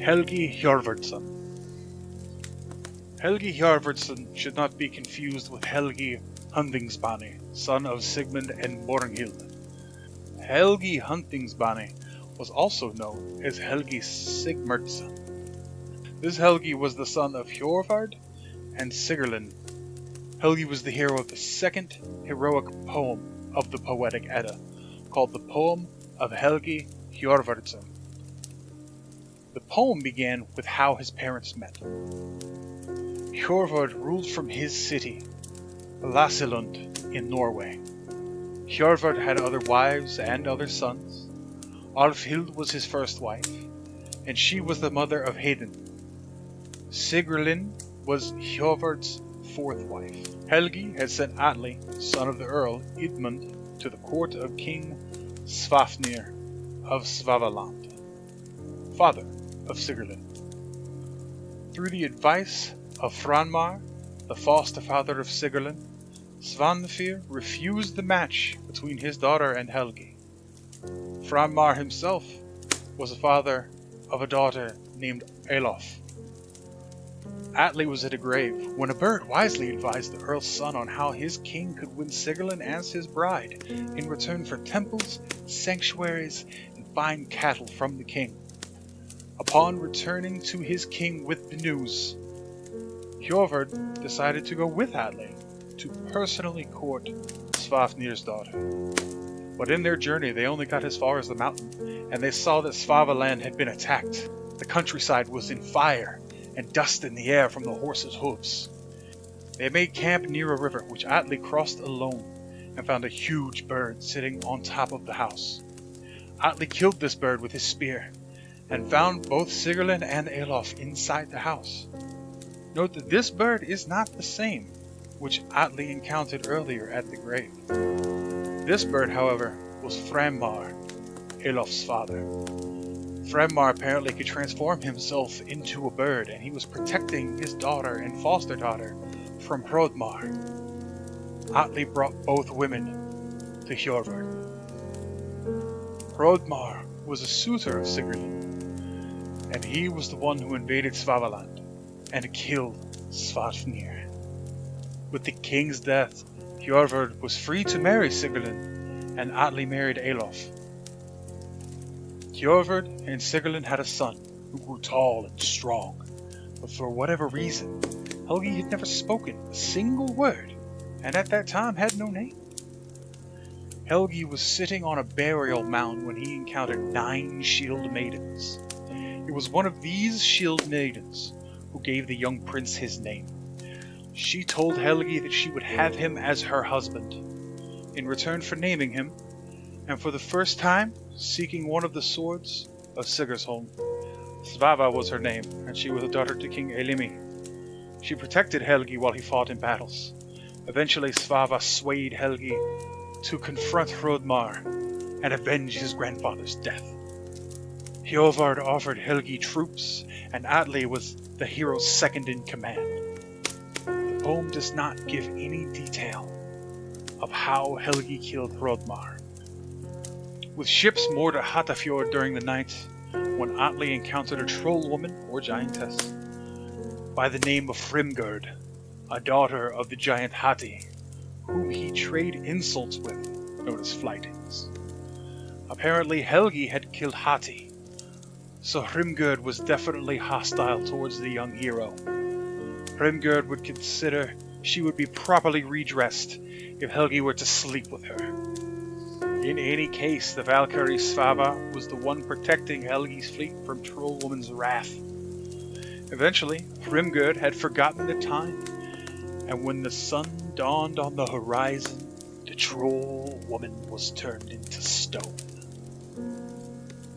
Helgi Hjörvardsson. Helgi Hjörvardsson should not be confused with Helgi Hundingsbani, son of Sigmund and Borghild. Helgi Hundingsbani was also known as Helgi Sigmurdsson. This Helgi was the son of Hjörvard and Sigurlin. Helgi was the hero of the second heroic poem of the Poetic Edda, called the Poem of Helgi Hjörvardsson. The poem began with how his parents met. Hjörvard ruled from his city, Lasilund, in Norway. Hjörvard had other wives and other sons. Alfhild was his first wife, and she was the mother of Hedin. Sigurlin was Hjörvard's fourth wife. Helgi had sent Atli, son of the Earl Idmund, to the court of King Svafnir of Svavaland, father of Sigurlin. Through the advice of Franmar, the foster father of Sigurlin, Svanfir refused the match between his daughter and Helgi. Franmar himself was the father of a daughter named Elof. Atli was at a grave when a bird wisely advised the Earl's son on how his king could win Sigurlin as his bride in return for temples, sanctuaries, and fine cattle from the king. Upon returning to his king with the news, Hjörvard decided to go with Atli to personally court Svafnir's daughter. But in their journey they only got as far as the mountain, and they saw that Svavaland had been attacked. The countryside was in fire, and dust in the air from the horses' hooves. They made camp near a river, which Atli crossed alone, and found a huge bird sitting on top of the house. Atli killed this bird with his spear, and found both Sigurlin and Elof inside the house. Note that this bird is not the same which Atli encountered earlier at the grave. This bird, however, was Franmar, Elof's father. Franmar apparently could transform himself into a bird, and he was protecting his daughter and foster daughter from Hrodmar. Atli brought both women to Hjörvard. Hrodmar was a suitor of Sigurlin, and he was the one who invaded Svavaland and killed Svafnir. With the king's death, Hjörvard was free to marry Sigurlin, and Atli married Elof. Hjörvard and Sigurlin had a son who grew tall and strong, but for whatever reason, Helgi had never spoken a single word, and at that time had no name. Helgi was sitting on a burial mound when he encountered 9 shield maidens. It was one of these shield maidens who gave the young prince his name. She told Helgi that she would have him as her husband, in return for naming him, and for the first time seeking one of the swords of Sigurdsholm. Svava was her name, and she was a daughter to King Elimi. She protected Helgi while he fought in battles. Eventually Svava swayed Helgi to confront Hrodmar and avenge his grandfather's death. Hjörvard offered Helgi troops, and Atli was the hero's second in command. The poem does not give any detail of how Helgi killed Hrodmar. With ships moored at Hatafjord during the night, when Atli encountered a troll woman or giantess by the name of Hrimgerd, a daughter of the giant Hati, whom he traded insults with, known as flightings. Apparently Helgi had killed Hati, so Hrimgerd was definitely hostile towards the young hero. Hrimgerd would consider she would be properly redressed if Helgi were to sleep with her. In any case, the Valkyrie Svava was the one protecting Helgi's fleet from Trollwoman's wrath. Eventually, Hrimgerd had forgotten the time, and when the sun dawned on the horizon, the Troll Woman was turned into stone.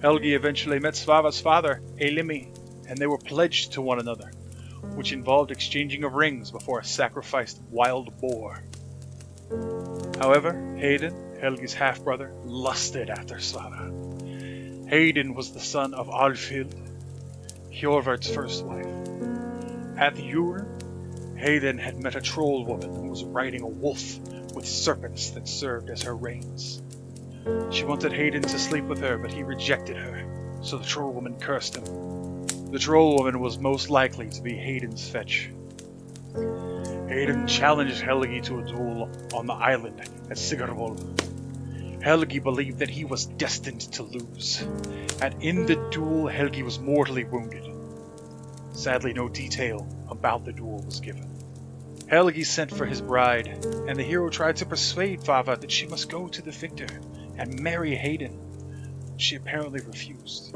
Helgi eventually met Svava's father, Elimi, and they were pledged to one another, which involved exchanging of rings before a sacrificed wild boar. However, Hedin, Helgi's half-brother, lusted after Svava. Hedin was the son of Alfhild, Hjörvard's first wife. At the Yule, Hedin had met a troll woman who was riding a wolf with serpents that served as her reins. She wanted Hedin to sleep with her, but he rejected her, so the troll woman cursed him. The troll woman was most likely to be Hayden's fetch. Hayden challenged Helgi to a duel on the island at Sigarvoll. Helgi believed that he was destined to lose, and in the duel Helgi was mortally wounded. Sadly, no detail about the duel was given. Helgi sent for his bride, and the hero tried to persuade Svava that she must go to the victor and marry Hayden. She apparently refused.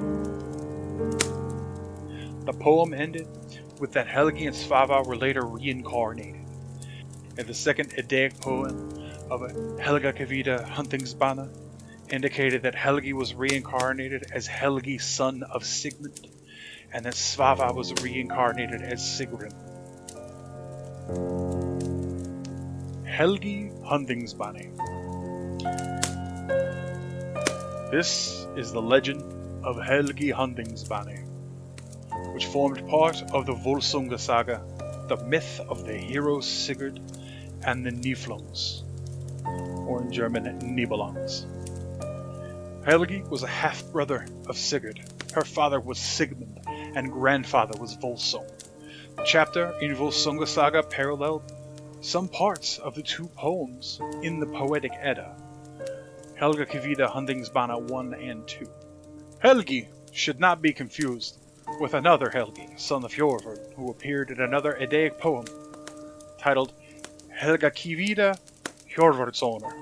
The poem ended with that Helgi and Svava were later reincarnated. And the second Eddaic poem of Helga Kavida Huntingsbana indicated that Helgi was reincarnated as Helgi, son of Sigmund, and that Svava was reincarnated as Sigrun. Helgi Huntingsbani. This is the legend of Helgi Huntingsbani, which formed part of the Volsunga saga, the myth of the hero Sigurd and the Niflungs, or in German, Nibelungs. Helgi was a half-brother of Sigurd. Her father was Sigmund, and grandfather was Volsung. The chapter in Volsunga saga paralleled some parts of the two poems in the Poetic Edda, Helga Kavida Huntingsbana 1 and 2. Helgi should not be confused with another Helgi, son of Hjorvard, who appeared in another Eddaic poem titled Helga Kavida Hjorvardssoner.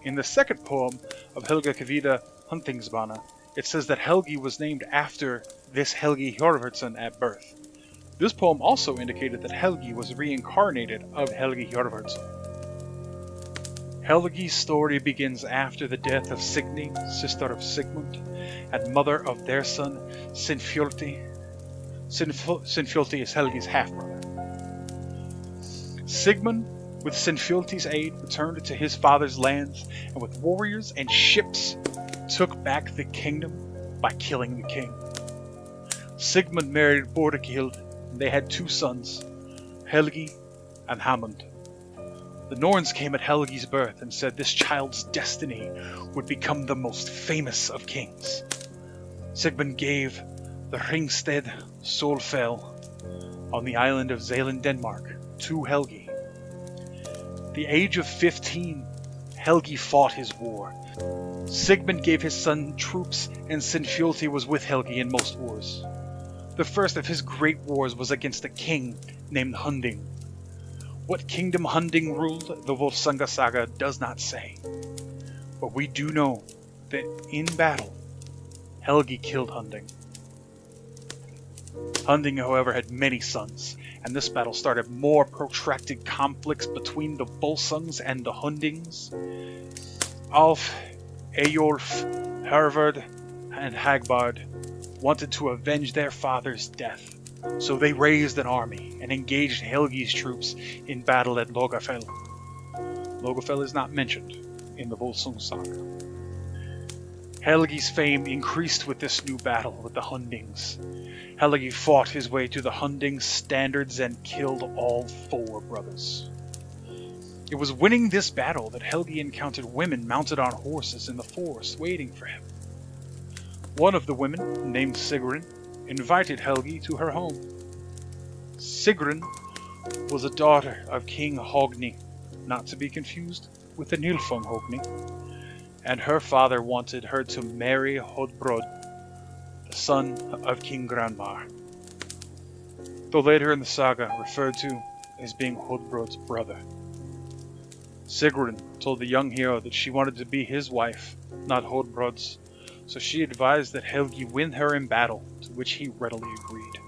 In the second poem of Helga Kavida Huntingsbana, it says that Helgi was named after this Helgi Hjorvardsson at birth. This poem also indicated that Helgi was reincarnated of Helgi Hjorvardsson. Helgi's story begins after the death of Signy, sister of Sigmund, and mother of their son Sinfjolti. Sinfjolti is Helgi's half-brother. Sigmund, with Sinfjolti's aid, returned to his father's lands, and with warriors and ships took back the kingdom by killing the king. Sigmund married Bordekild, and they had two sons, Helgi and Hamund. The Norns came at Helgi's birth and said this child's destiny would become the most famous of kings. Sigmund gave the Ringsted Solfell on the island of Zealand, Denmark, to Helgi. At the age of 15, Helgi fought his war. Sigmund gave his son troops, and Sinfjolti was with Helgi in most wars. The first of his great wars was against a king named Hunding. What kingdom Hunding ruled, the Volsunga saga does not say. But we do know that in battle, Helgi killed Hunding. Hunding, however, had many sons, and this battle started more protracted conflicts between the Volsungs and the Hundings. Alf, Eyjolf, Hervard, and Hagbard wanted to avenge their father's death, so they raised an army and engaged Helgi's troops in battle at Logafell. Logafell is not mentioned in the Volsung saga. Helgi's fame increased with this new battle with the Hundings. Helgi fought his way to the Hundings' standards and killed all four brothers. It was winning this battle that Helgi encountered women mounted on horses in the forest waiting for him. One of the women, named Sigrun, invited Helgi to her home. Sigrun was a daughter of King Hogni, not to be confused with the Nilfung Hogni, and her father wanted her to marry Hodbrod, the son of King Granmar, though later in the saga referred to as being Hodbrod's brother. Sigrun told the young hero that she wanted to be his wife, not Hodbrod's, so she advised that Helgi win her in battle, to which he readily agreed.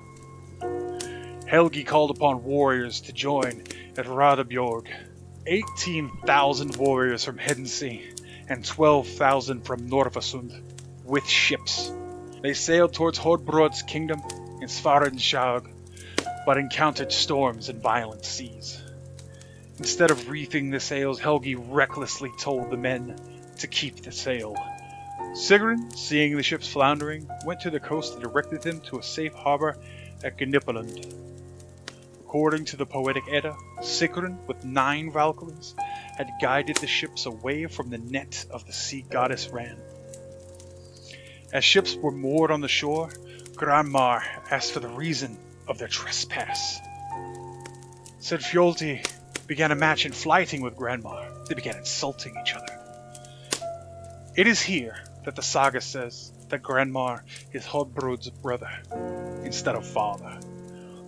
Helgi called upon warriors to join at Radabjorg. 18,000 warriors from Hedensee and 12,000 from Norvasund, with ships. They sailed towards Hodbrod's kingdom in Svarenskjag, but encountered storms and violent seas. Instead of reefing the sails, Helgi recklessly told the men to keep the sail. Sigrun, seeing the ships floundering, went to the coast and directed them to a safe harbor at Gnipalund. According to the Poetic Edda, Sigrun, with 9 Valkyries, had guided the ships away from the net of the sea goddess Ran. As ships were moored on the shore, Grandma asked for the reason of their trespass. Sinfioti began a match in flyting with Grandma. They began insulting each other. It is here that the saga says that Grandma is Hodbrod's brother instead of father.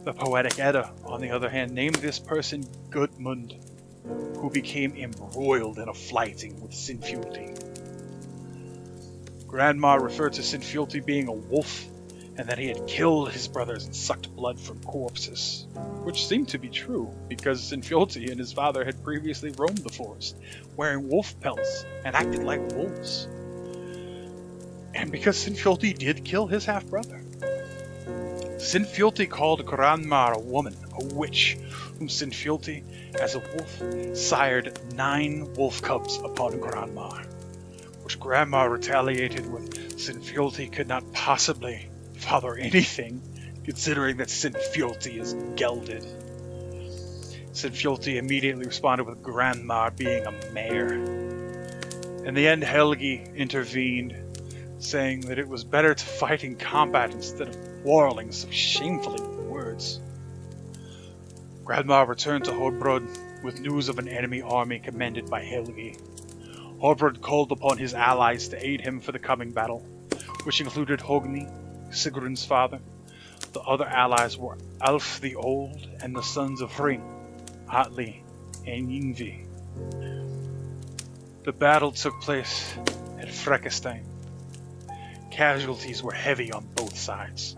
The Poetic Edda, on the other hand, named this person Gudmund, who became embroiled in a fighting with Sinfioti. Grandma referred to Sinfioti being a wolf, and that he had killed his brothers and sucked blood from corpses, which seemed to be true, because Sinfioti and his father had previously roamed the forest, wearing wolf pelts and acted like wolves. And because Sinfioti did kill his half-brother. Sinfioti called Grandma a woman, a witch, whom Sinfioti, as a wolf, sired 9 wolf cubs upon Grandma, which Grandma retaliated with Sinfioti could not possibly father anything, considering that Sinfioti is gelded. Sinfioti immediately responded with Grandma being a mare. In the end, Helgi intervened, saying that it was better to fight in combat instead of quarreling so shamefully with words. Grandma returned to Hodbrod with news of an enemy army commanded by Helgi. Hodbrod called upon his allies to aid him for the coming battle, which included Hogni, Sigrun's father. The other allies were Alf the Old and the sons of Hring, Atli, and Yngvi. The battle took place at Frekkestein. Casualties were heavy on both sides.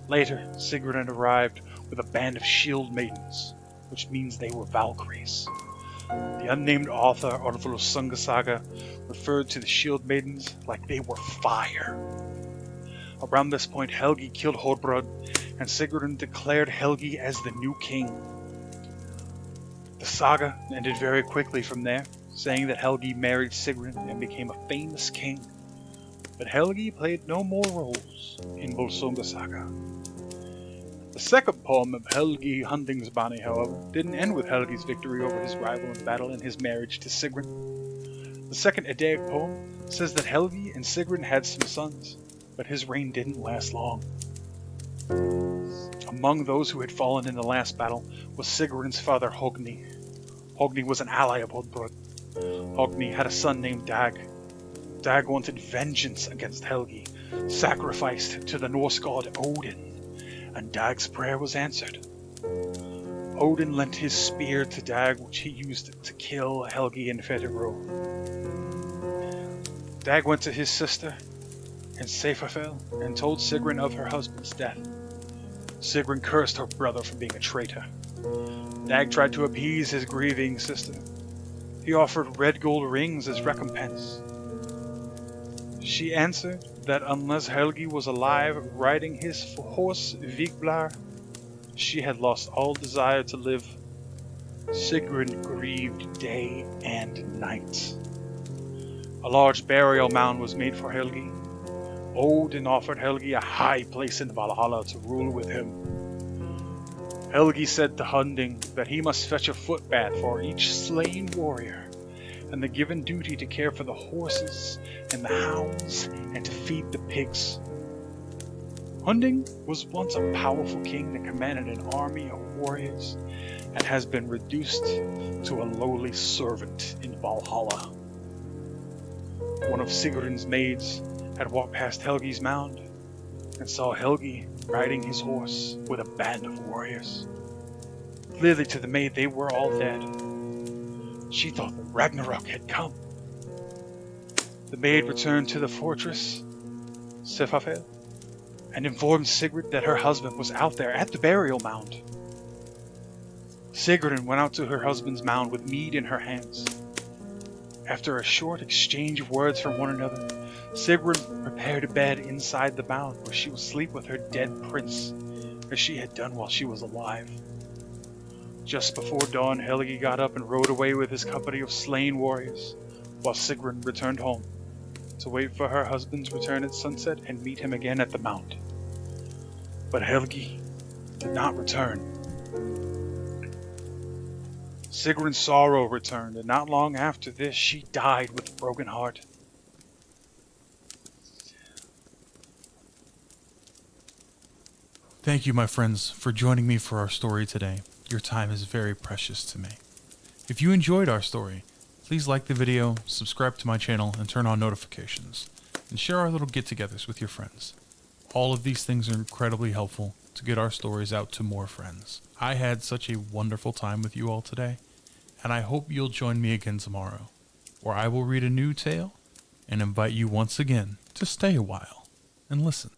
Later, Sigrun arrived with a band of shield maidens, which means they were Valkyries. The unnamed author of the Volsunga saga referred to the shield maidens like they were fire. Around this point, Helgi killed Hodbrod, and Sigrun declared Helgi as the new king. The saga ended very quickly from there, saying that Helgi married Sigrun and became a famous king. But Helgi played no more roles in Volsunga saga. The second poem of Helgi Hundingsbani, however, didn't end with Helgi's victory over his rival in battle and his marriage to Sigrun. The second Eddaic poem says that Helgi and Sigrun had some sons, but his reign didn't last long. Among those who had fallen in the last battle was Sigrun's father Hogni. Hogni was an ally of Hodbrod. Hogni had a son named Dag. Dag wanted vengeance against Helgi, sacrificed to the Norse god Odin, and Dag's prayer was answered. Odin lent his spear to Dag, which he used to kill Helgi and Fettigro. Dag went to his sister and Seifafell and told Sigrun of her husband's death. Sigrun cursed her brother for being a traitor. Dag tried to appease his grieving sister. He offered red gold rings as recompense. She answered that unless Helgi was alive riding his horse Vigblar, she had lost all desire to live. Sigrun grieved day and night. A large burial mound was made for Helgi. Odin offered Helgi a high place in Valhalla to rule with him. Helgi said to Hunding that he must fetch a footbath for each slain warrior, and the given duty to care for the horses and the hounds and to feed the pigs. Hunding was once a powerful king that commanded an army of warriors and has been reduced to a lowly servant in Valhalla. One of Sigrun's maids had walked past Helgi's mound and saw Helgi riding his horse with a band of warriors. Clearly to the maid they were all dead. She thought that Ragnarok had come. The maid returned to the fortress, Sifafel, and informed Sigrid that her husband was out there at the burial mound. Sigrun went out to her husband's mound with mead in her hands. After a short exchange of words from one another, Sigrun prepared a bed inside the mound where she would sleep with her dead prince, as she had done while she was alive. Just before dawn, Helgi got up and rode away with his company of slain warriors, while Sigrun returned home to wait for her husband's return at sunset and meet him again at the mount. But Helgi did not return. Sigrun's sorrow returned, and not long after this she died with a broken heart. Thank you, my friends, for joining me for our story today. Your time is very precious to me. If you enjoyed our story, please like the video, subscribe to my channel, and turn on notifications, and share our little get-togethers with your friends. All of these things are incredibly helpful to get our stories out to more friends. I had such a wonderful time with you all today, and I hope you'll join me again tomorrow, where I will read a new tale and invite you once again to stay a while and listen.